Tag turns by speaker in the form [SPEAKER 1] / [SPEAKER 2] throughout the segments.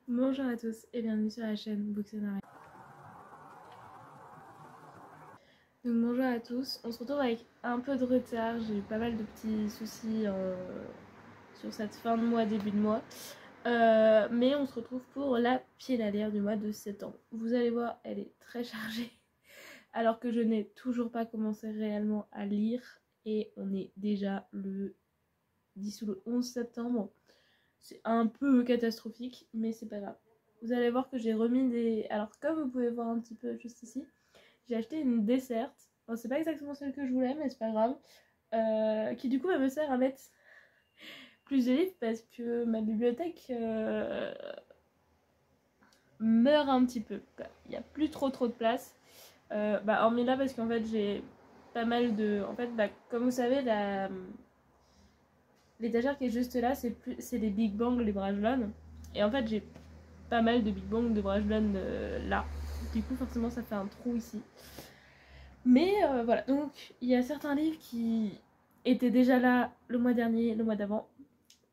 [SPEAKER 1] Bonjour à tous et bienvenue sur la chaîne Books and Art. Donc bonjour à tous, on se retrouve avec un peu de retard, j'ai eu pas mal de petits soucis sur cette fin de mois, début de mois. Mais on se retrouve pour la pile-à-lire du mois de septembre. Vous allez voir, elle est très chargée, alors que je n'ai toujours pas commencé réellement à lire. Et on est déjà le 10 ou le 11 septembre. C'est un peu catastrophique, mais c'est pas grave. Vous allez voir que j'ai remis des... Alors comme vous pouvez voir un petit peu juste ici, j'ai acheté une desserte. Bon, c'est pas exactement celle que je voulais, mais c'est pas grave. Qui du coup me sert à mettre plus de livres parce que ma bibliothèque meurt un petit peu. Il n'y a plus trop de place. Hormis là parce qu'en fait j'ai pas mal de... En fait, comme vous savez, l'étagère qui est juste là, c'est les Big Bang, les Brajlon. Et en fait j'ai pas mal de Big Bang, de Brajlon là. Du coup forcément ça fait un trou ici. Mais voilà, donc il y a certains livres qui étaient déjà là le mois dernier, le mois d'avant,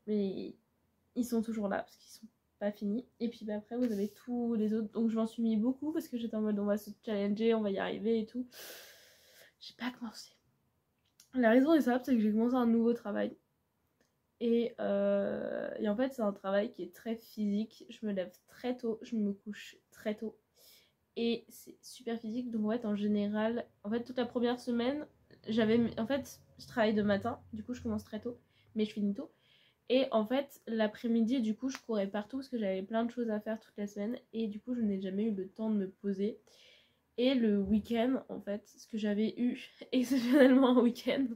[SPEAKER 1] mais ils sont toujours là parce qu'ils sont pas finis. Et puis après vous avez tous les autres, donc je m'en suis mis beaucoup parce que j'étais en mode on va se challenger, on va y arriver et tout. J'ai pas commencé. La raison est simple, c'est que j'ai commencé un nouveau travail. Et en fait c'est un travail qui est très physique, je me lève très tôt, je me couche très tôt. Et c'est super physique, donc en fait en général, en fait toute la première semaine, en fait je travaille de matin, du coup je commence très tôt, mais je finis tôt. Et en fait l'après-midi, du coup je courais partout parce que j'avais plein de choses à faire toute la semaine, et du coup je n'ai jamais eu le temps de me poser. Et le week-end, en fait, ce que j'avais eu exceptionnellement un week-end,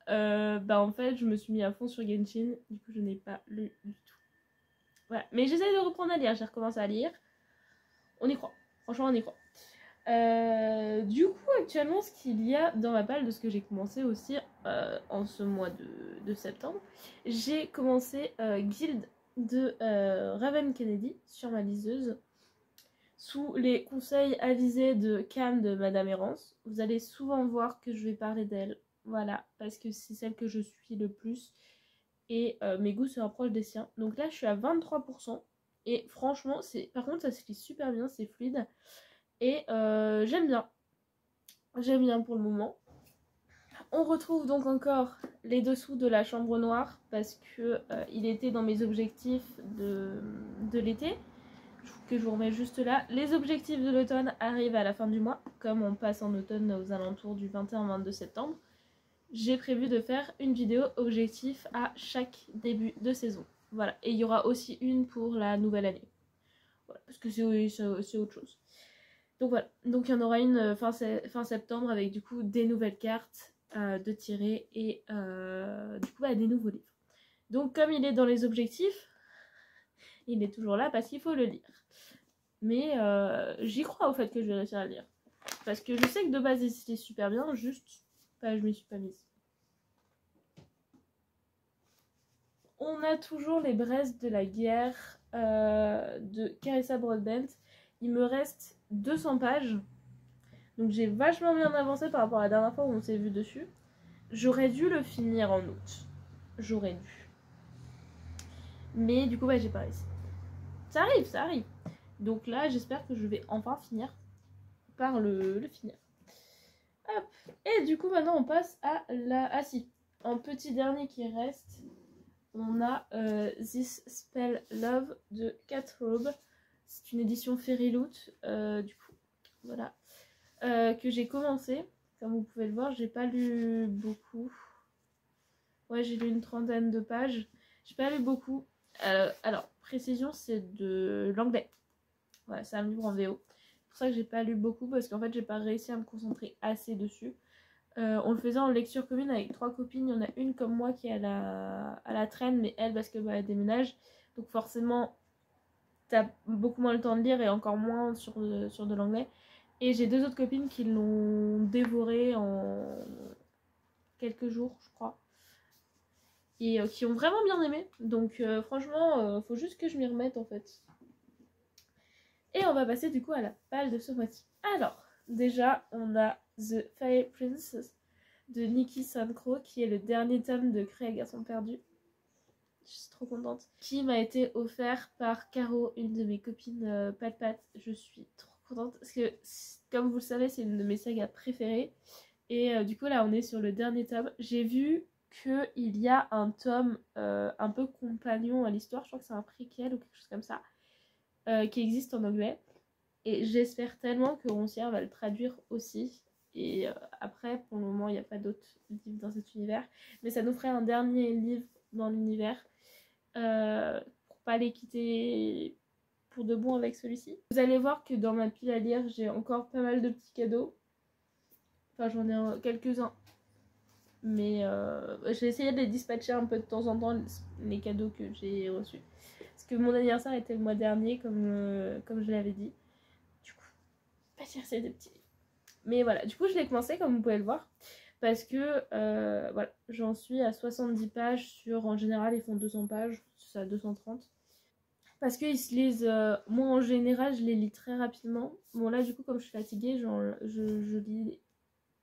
[SPEAKER 1] en fait je me suis mis à fond sur Genshin, du coup je n'ai pas lu du tout. Voilà, mais j'essaie de reprendre à lire, j'ai recommencé à lire, on y croit, franchement on y croit. Du coup actuellement ce qu'il y a dans ma palle de ce que j'ai commencé aussi en ce mois de septembre, j'ai commencé Guild de Raven Kennedy sur ma liseuse sous les conseils avisés de Cam de Madame Errance. Vous allez souvent voir que je vais parler d'elle, voilà, parce que c'est celle que je suis le plus et mes goûts se rapprochent des siens. Donc là je suis à 23% et franchement par contre ça se lit super bien, c'est fluide. Et j'aime bien pour le moment. On retrouve donc encore les dessous de la chambre noire parce que il était dans mes objectifs de l'été, que je vous remets juste là. Les objectifs de l'automne arrivent à la fin du mois, comme on passe en automne aux alentours du 21-22 septembre. J'ai prévu de faire une vidéo objectif à chaque début de saison. Voilà, et il y aura aussi une pour la nouvelle année. Voilà, parce que c'est autre chose. Donc voilà, donc il y en aura une fin septembre avec du coup des nouvelles cartes de tirer et du coup des nouveaux livres. Donc comme il est dans les objectifs, il est toujours là parce qu'il faut le lire. Mais j'y crois au fait que je vais réussir à le lire. Parce que je sais que de base c'était super bien, juste je m'y suis pas mise. On a toujours les braises de la guerre de Carissa Broadbent. Il me reste 200 pages. Donc j'ai vachement bien avancé par rapport à la dernière fois où on s'est vu dessus. J'aurais dû le finir en août. J'aurais dû. Mais du coup, j'ai pas réussi. Ça arrive. Donc là, j'espère que je vais enfin finir par le finir. Hop. Et du coup, maintenant, on passe à la... Ah si, en petit dernier qui reste, on a This Spell Love de Cat Robe. C'est une édition Fairy Loot. Du coup, voilà. Que j'ai commencé. Comme vous pouvez le voir, j'ai pas lu beaucoup. Ouais, j'ai lu une trentaine de pages. J'ai pas lu beaucoup. Alors, précision, c'est de l'anglais. Voilà, c'est un livre en VO. C'est pour ça que j'ai pas lu beaucoup parce qu'en fait, j'ai pas réussi à me concentrer assez dessus. On le faisait en lecture commune avec 3 copines. Il y en a une comme moi qui est à la traîne, mais elle parce que elle déménage. Donc forcément, t'as beaucoup moins le temps de lire et encore moins sur de l'anglais. Et j'ai 2 autres copines qui l'ont dévoré en quelques jours, je crois. Et qui ont vraiment bien aimé. Donc franchement, faut juste que je m'y remette en fait. Et on va passer du coup à la palle de ce mois-ci. Alors, déjà, on a The Fairy Princess de Nikki Sankro, qui est le dernier tome de Créa Garçon Perdu. Je suis trop contente. Qui m'a été offert par Caro, une de mes copines Pat Pat. Je suis trop contente parce que, comme vous le savez, c'est une de mes sagas préférées. Et du coup, là, on est sur le dernier tome. J'ai vu qu'il y a un tome un peu compagnon à l'histoire. Je crois que c'est un préquel ou quelque chose comme ça. Qui existe en anglais. Et j'espère tellement que Roncière va le traduire aussi. Et après, pour le moment, il n'y a pas d'autres livres dans cet univers. Mais ça nous ferait un dernier livre dans l'univers. Pour pas les quitter pour de bon avec celui-ci. Vous allez voir que dans ma pile à lire, j'ai encore pas mal de petits cadeaux. Enfin, j'en ai quelques-uns. Mais j'ai essayé de les dispatcher un peu de temps en temps, les cadeaux que j'ai reçus. Parce que mon anniversaire était le mois dernier, comme je l'avais dit. Du coup, pas dire c'est des petits. Mais voilà, du coup, je l'ai commencé, comme vous pouvez le voir. Parce que, voilà, j'en suis à 70 pages sur... En général, ils font 200 pages, c'est à 230. Parce qu'ils se lisent... moi, en général, je les lis très rapidement. Bon, là, du coup, comme je suis fatiguée, je lis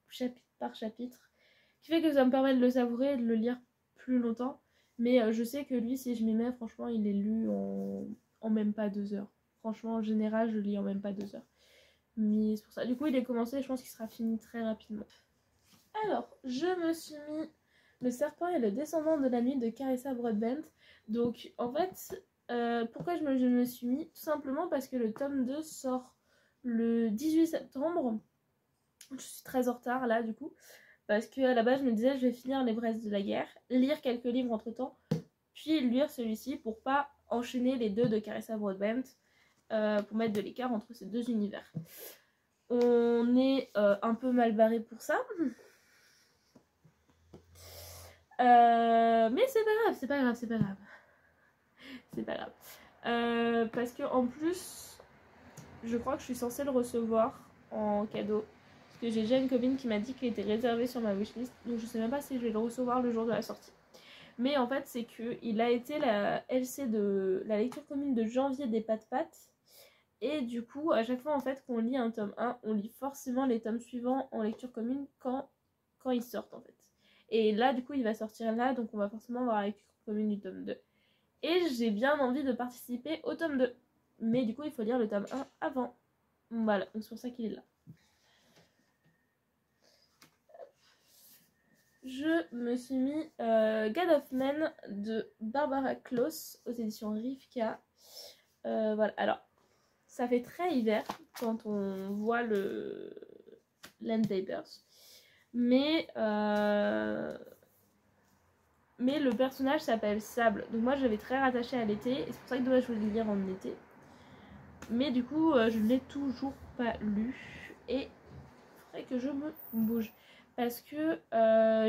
[SPEAKER 1] chapitre par chapitre. Ce qui fait que ça me permet de le savourer et de le lire plus longtemps. Mais je sais que lui, si je m'y mets, franchement, il est lu en même pas 2 heures. Franchement, en général, je lis en même pas 2 heures. Mais c'est pour ça. Du coup, il est commencé, je pense qu'il sera fini très rapidement. Alors, je me suis mis Le serpent et le descendant de la nuit de Carissa Broadbent. Donc, en fait, pourquoi je me suis mis? Tout simplement parce que le tome 2 sort le 18 septembre. Je suis très en retard là, du coup. Parce qu'à la base, je me disais, je vais finir Les Braises de la guerre, lire quelques livres entre temps, puis lire celui-ci pour pas enchaîner les deux de Carissa Broadbent, pour mettre de l'écart entre ces deux univers. On est un peu mal barré pour ça. Mais c'est pas grave, c'est pas grave, c'est pas grave. C'est pas grave. Parce que en plus, je crois que je suis censée le recevoir en cadeau. Parce que j'ai déjà une copine qui m'a dit qu'il était réservé sur ma wishlist. Donc je sais même pas si je vais le recevoir le jour de la sortie. Mais en fait, c'est qu'il a été la LC de la lecture commune de janvier des Pat Pat. Et du coup, à chaque fois en fait qu'on lit un tome 1, on lit forcément les tomes suivants en lecture commune quand ils sortent en fait. Et là, du coup, il va sortir là, donc on va forcément avoir la lecture commune du tome 2. Et j'ai bien envie de participer au tome 2. Mais du coup, il faut lire le tome 1 avant. Voilà, donc c'est pour ça qu'il est là. Je me suis mis God of Men de Barbara Kloss aux éditions Rivka. Voilà, alors ça fait très hiver quand on voit le Land Papers, mais le personnage s'appelle Sable, donc moi j'avais très rattaché à l'été et c'est pour ça que dommage je voulais le lire en été. Mais du coup je ne l'ai toujours pas lu et il faudrait que je me bouge. Parce que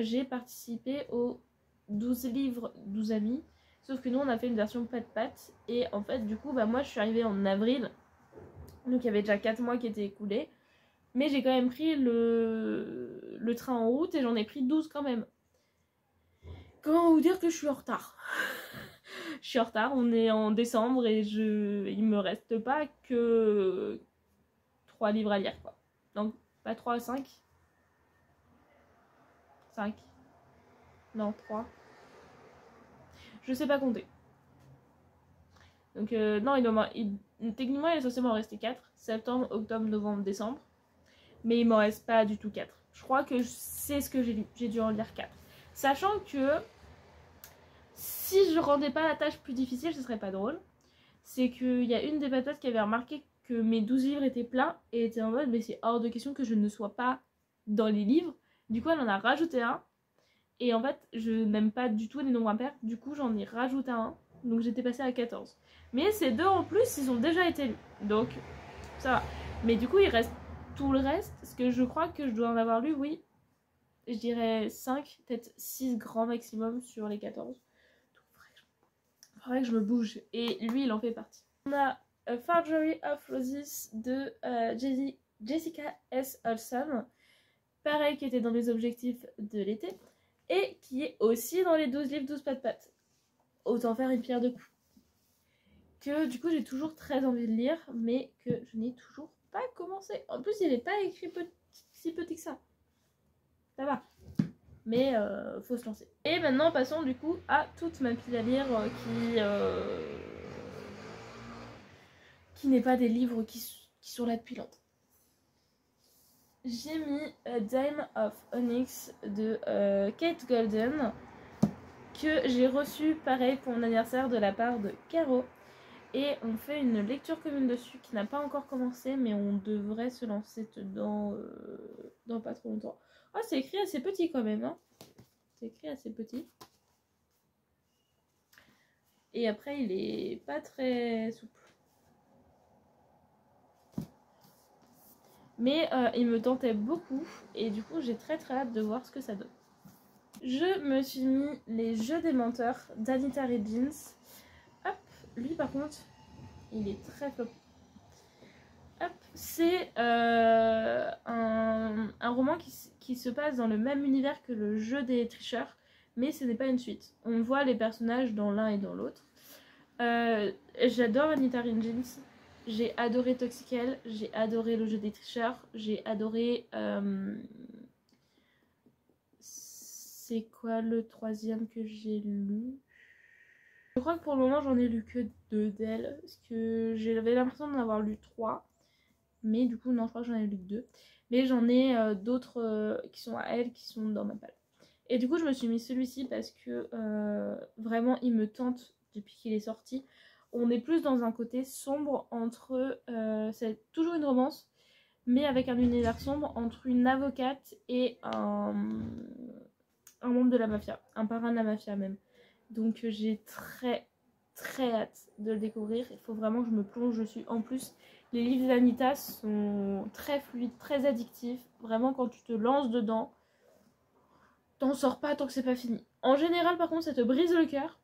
[SPEAKER 1] j'ai participé aux 12 livres 12 amis. Sauf que nous on a fait une version Pat Pat. Et en fait du coup moi je suis arrivée en avril. Donc il y avait déjà 4 mois qui étaient écoulés. Mais j'ai quand même pris le train en route et j'en ai pris 12 quand même. Comment vous dire que je suis en retard? Je suis en retard, on est en décembre et il me reste pas que 3 livres à lire quoi. Donc pas 3 à 5. 5. Non, 3. Je sais pas compter. Donc non, techniquement il est censé m'en rester 4. Septembre, octobre, novembre, décembre. Mais il m'en reste pas du tout 4. Je crois que c'est ce que j'ai lu. J'ai dû en lire 4. Sachant que si je rendais pas la tâche plus difficile, ce serait pas drôle. C'est qu'il y a une des patates qui avait remarqué que mes 12 livres étaient pleins et était en mode mais c'est hors de question que je ne sois pas dans les livres. Du coup elle en a rajouté un. Et en fait je n'aime pas du tout les nombres impairs. Du coup j'en ai rajouté un. Donc j'étais passée à 14. Mais ces deux en plus ils ont déjà été lus. Donc ça va. Mais du coup il reste tout le reste. Parce que je crois que je dois en avoir lu, oui. Je dirais 5, peut-être 6 grands maximum sur les 14. Donc il faudrait que je me bouge. Et lui il en fait partie. On a A Forgery of Roses de Jessica S. Olson. Pareil, qui était dans les objectifs de l'été. Et qui est aussi dans les 12 livres 12 Pat Pat. Autant faire une pierre deux coups. Que du coup j'ai toujours très envie de lire, mais que je n'ai toujours pas commencé. En plus il n'est pas écrit si petit que ça. Ça va. Mais faut se lancer. Et maintenant passons du coup à toute ma pile à lire qui n'est pas des livres qui sont là depuis longtemps. J'ai mis A Dime of Onyx de Kate Golden, que j'ai reçu pareil pour mon anniversaire de la part de Caro. Et on fait une lecture commune dessus qui n'a pas encore commencé, mais on devrait se lancer dedans dans pas trop longtemps. Oh, c'est écrit assez petit quand même, hein. C'est écrit assez petit. Et après, il est pas très souple. Mais il me tentait beaucoup et du coup, j'ai très hâte de voir ce que ça donne. Je me suis mis Les Jeux des menteurs d'Anita Regins. Hop, lui par contre, il est très flop. Hop, c'est un roman qui se passe dans le même univers que Le Jeu des tricheurs, mais ce n'est pas une suite. On voit les personnages dans l'un et dans l'autre. J'adore Anita Regins. J'ai adoré Toxic Elle, j'ai adoré Le Jeu des tricheurs, j'ai adoré... c'est quoi le troisième que j'ai lu? Je crois que pour le moment j'en ai lu que 2 d'elle, parce que j'avais l'impression d'en avoir lu 3. Mais du coup non, je crois que j'en ai lu que 2. Mais j'en ai d'autres qui sont à elle, qui sont dans ma palle. Et du coup je me suis mis celui-ci parce que vraiment il me tente depuis qu'il est sorti. On est plus dans un côté sombre entre... c'est toujours une romance, mais avec un univers sombre entre une avocate et un membre de la mafia, un parrain de la mafia même. Donc j'ai très hâte de le découvrir. Il faut vraiment que je me plonge dessus. En plus, les livres d'Anita sont très fluides, très addictifs. Vraiment, quand tu te lances dedans, t'en sors pas tant que c'est pas fini. En général, par contre, ça te brise le cœur.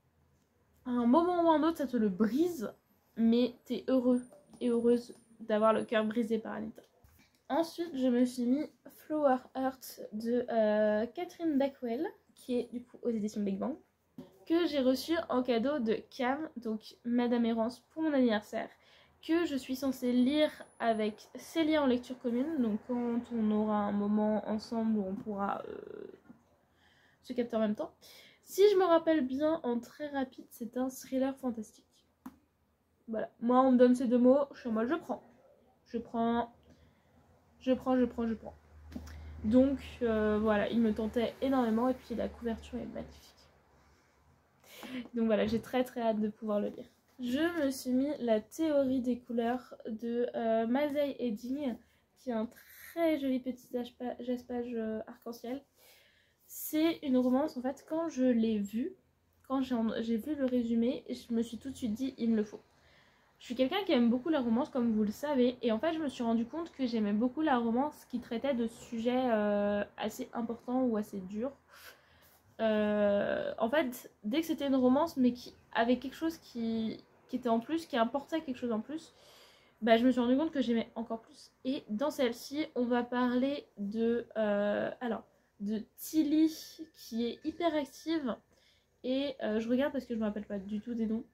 [SPEAKER 1] À un moment ou à un autre, ça te le brise, mais t'es heureux et heureuse d'avoir le cœur brisé par Anita. Ensuite, je me suis mis Flower Heart de Catherine Dackwell, qui est du coup aux éditions Big Bang, que j'ai reçu en cadeau de Cam, donc Madame Errance, pour mon anniversaire, que je suis censée lire avec Célia en lecture commune. Donc quand on aura un moment ensemble où on pourra se capter en même temps. Si je me rappelle bien, en très rapide, c'est un thriller fantastique. Voilà, moi on me donne ces 2 mots, je suis en mode je prends. Donc voilà, il me tentait énormément et puis la couverture est magnifique. Donc voilà, j'ai très hâte de pouvoir le lire. Je me suis mis La théorie des couleurs de Masai Edding, qui est un très joli petit jaspage arc-en-ciel. C'est une romance, en fait, quand je l'ai vue, quand j'ai vu le résumé, je me suis tout de suite dit, il me le faut. Je suis quelqu'un qui aime beaucoup la romance, comme vous le savez, et en fait, je me suis rendu compte que j'aimais beaucoup la romance qui traitait de sujets assez importants ou assez durs. En fait, dès que c'était une romance, mais qui avait quelque chose qui était en plus, qui apportait quelque chose en plus, bah, je me suis rendu compte que j'aimais encore plus. Et dans celle-ci, on va parler de Tilly, qui est hyper active, et je regarde parce que je me rappelle pas du tout des noms,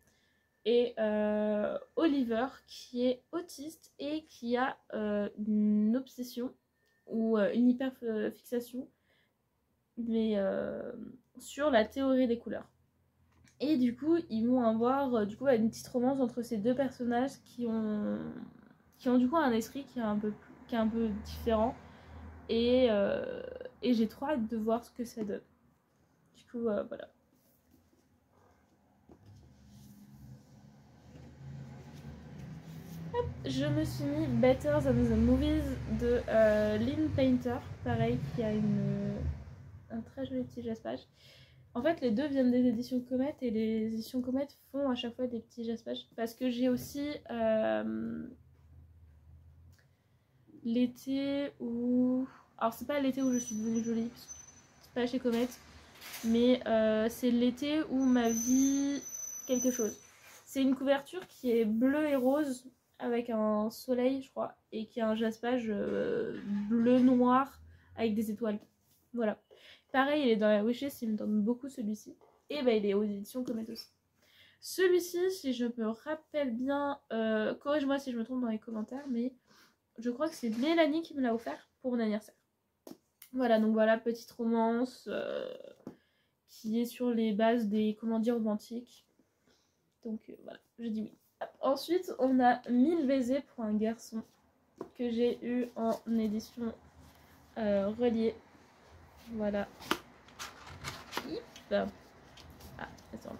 [SPEAKER 1] et Oliver, qui est autiste et qui a une obsession ou une hyperfixation, mais sur la théorie des couleurs. Et du coup, ils vont avoir une petite romance entre ces 2 personnages qui ont du coup un esprit qui est un peu différent. Et j'ai trop hâte de voir ce que ça donne. Du coup, voilà. Hop, je me suis mis Better Than the Movies de Lynn Painter, pareil, qui a un très joli petit jaspage. En fait, les 2 viennent des éditions Comet, et les éditions Comet font à chaque fois des petits jaspages. Parce que j'ai aussi l'été où... Alors, c'est pas l'été où je suis devenue jolie, parce que c'est pas chez Comet, mais c'est l'été où ma vie... quelque chose. C'est une couverture qui est bleue et rose, avec un soleil, je crois, et qui a un jaspage bleu-noir, avec des étoiles. Voilà. Pareil, il est dans la wishlist, il me tente beaucoup celui-ci. Et bah, il est aux éditions Comet aussi. Celui-ci, si je me rappelle bien, corrige-moi si je me trompe dans les commentaires, mais je crois que c'est Mélanie qui me l'a offert pour mon anniversaire. Voilà, donc voilà, petite romance qui est sur les bases des comédies romantiques. Donc voilà, je dis oui. Ensuite, on a 1000 baisers pour un garçon que j'ai eu en édition reliée. Voilà. Hip. Ah, attends.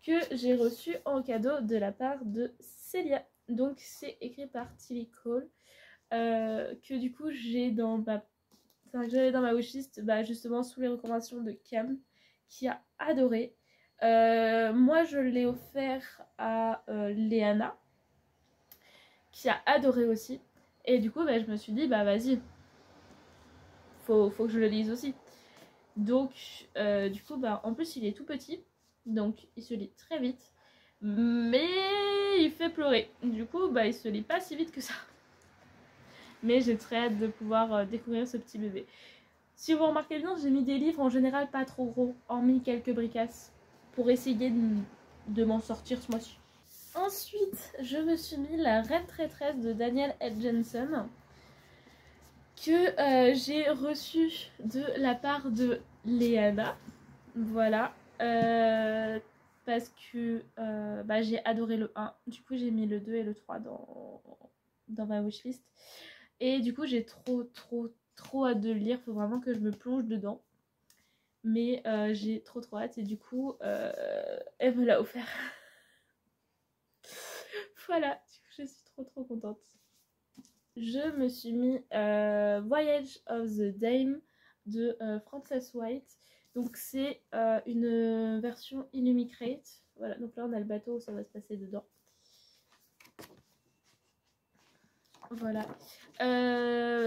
[SPEAKER 1] Que j'ai reçu en cadeau de la part de Célia. Donc c'est écrit par Tilly Cole. Que du coup j'ai dans ma... Enfin, que j'avais dans ma wishlist, bah, justement sous les recommandations de Cam, qui a adoré. Moi je l'ai offert à Léana, qui a adoré aussi. Et du coup bah, je me suis dit bah vas-y, faut que je le lise aussi. Donc du coup bah en plus il est tout petit, donc il se lit très vite, mais il fait pleurer. Du coup bah il se lit pas si vite que ça. Mais j'ai très hâte de pouvoir découvrir ce petit bébé. Si vous remarquez bien, j'ai mis des livres en général pas trop gros, hormis quelques bricasses, pour essayer de m'en sortir ce mois-ci. Ensuite, je me suis mis La Reine Traîtresse de Daniel L. Jensen, que j'ai reçu de la part de Léana. Voilà. Parce que bah, j'ai adoré le 1. Du coup, j'ai mis le 2 et le 3 dans ma wishlist. Et du coup, j'ai trop hâte de le lire. Faut vraiment que je me plonge dedans. Mais j'ai trop hâte. Et du coup, elle me l'a offert. Voilà. Je suis trop contente. Je me suis mis Voyage of the Dame de Frances White. Donc c'est une version Illumicrate. Voilà, donc là on a le bateau où ça va se passer dedans. Voilà.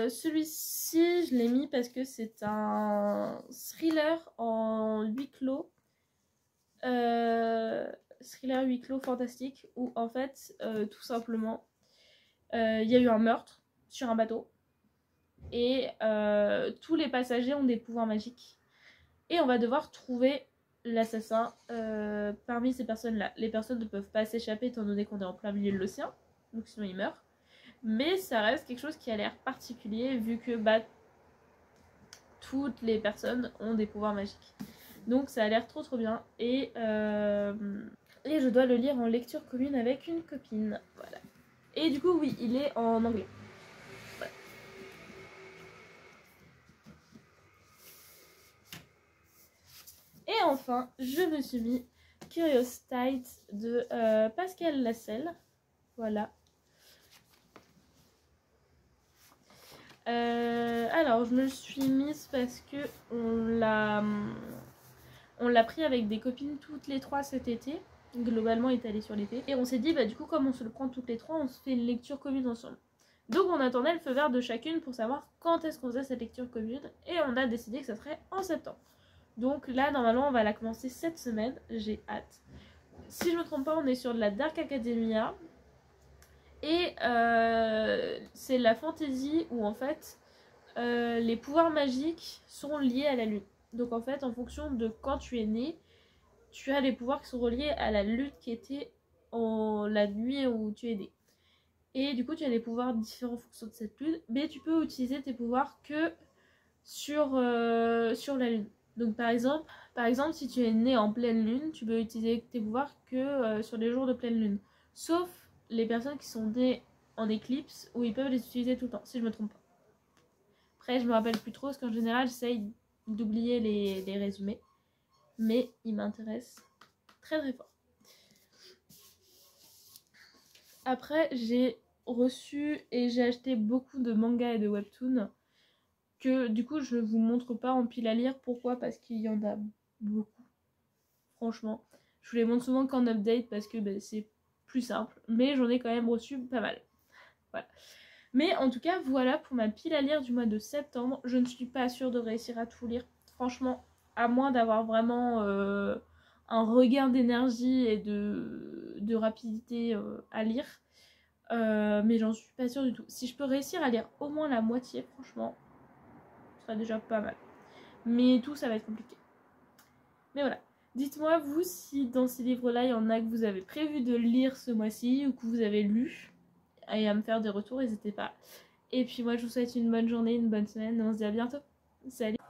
[SPEAKER 1] Celui-ci, je l'ai mis parce que c'est un thriller en huis clos. Thriller huis clos fantastique où en fait, tout simplement, il y a eu un meurtre sur un bateau. Et tous les passagers ont des pouvoirs magiques. Et on va devoir trouver l'assassin parmi ces personnes-là. Les personnes ne peuvent pas s'échapper étant donné qu'on est en plein milieu de l'océan. Donc sinon ils meurent. Mais ça reste quelque chose qui a l'air particulier vu que bah, toutes les personnes ont des pouvoirs magiques. Donc ça a l'air trop bien. Et je dois le lire en lecture commune avec une copine. Voilà. Et du coup oui, il est en anglais. Voilà. Et enfin, je me suis mis Curious Tides de Pascal Lascelles. Voilà. Alors, je me suis mise parce que on l'a pris avec des copines toutes les trois cet été. Globalement, il est allé sur l'été. Et on s'est dit, bah du coup, comme on se le prend toutes les trois, on se fait une lecture commune ensemble. Donc on attendait le feu vert de chacune pour savoir quand est-ce qu'on faisait cette lecture commune. Et on a décidé que ça serait en septembre. Donc là, normalement, on va la commencer cette semaine. J'ai hâte. Si je me trompe pas, on est sur de la Dark Academia. Et c'est la fantasy où en fait les pouvoirs magiques sont liés à la lune. Donc en fait, en fonction de quand tu es né, tu as les pouvoirs qui sont reliés à la lune qui était en la nuit où tu es né. Et du coup, tu as des pouvoirs différents en fonction de cette lune, mais tu peux utiliser tes pouvoirs que sur la lune. Donc par exemple, si tu es né en pleine lune, tu peux utiliser tes pouvoirs que sur les jours de pleine lune. Sauf les personnes qui sont nées en éclipse où ils peuvent les utiliser tout le temps, si je me trompe pas. Après, je me rappelle plus trop parce qu'en général, j'essaye d'oublier les résumés. Mais ils m'intéressent très fort. Après, j'ai reçu et j'ai acheté beaucoup de mangas et de webtoons que du coup je vous montre pas en pile à lire. Pourquoi? Parce qu'il y en a beaucoup. Franchement, je vous les montre souvent qu'en update parce que bah, c'est plus simple. Mais j'en ai quand même reçu pas mal. Voilà. Mais en tout cas, voilà pour ma pile à lire du mois de septembre. Je ne suis pas sûre de réussir à tout lire. Franchement, à moins d'avoir vraiment un regain d'énergie et de rapidité à lire. Mais j'en suis pas sûre du tout. Si je peux réussir à lire au moins la moitié, franchement, ce sera déjà pas mal. Mais tout, ça va être compliqué. Mais voilà. Dites-moi, vous, si dans ces livres-là, il y en a que vous avez prévu de lire ce mois-ci ou que vous avez lu. et à me faire des retours, n'hésitez pas. Et puis moi je vous souhaite une bonne journée, une bonne semaine, et on se dit à bientôt. Salut!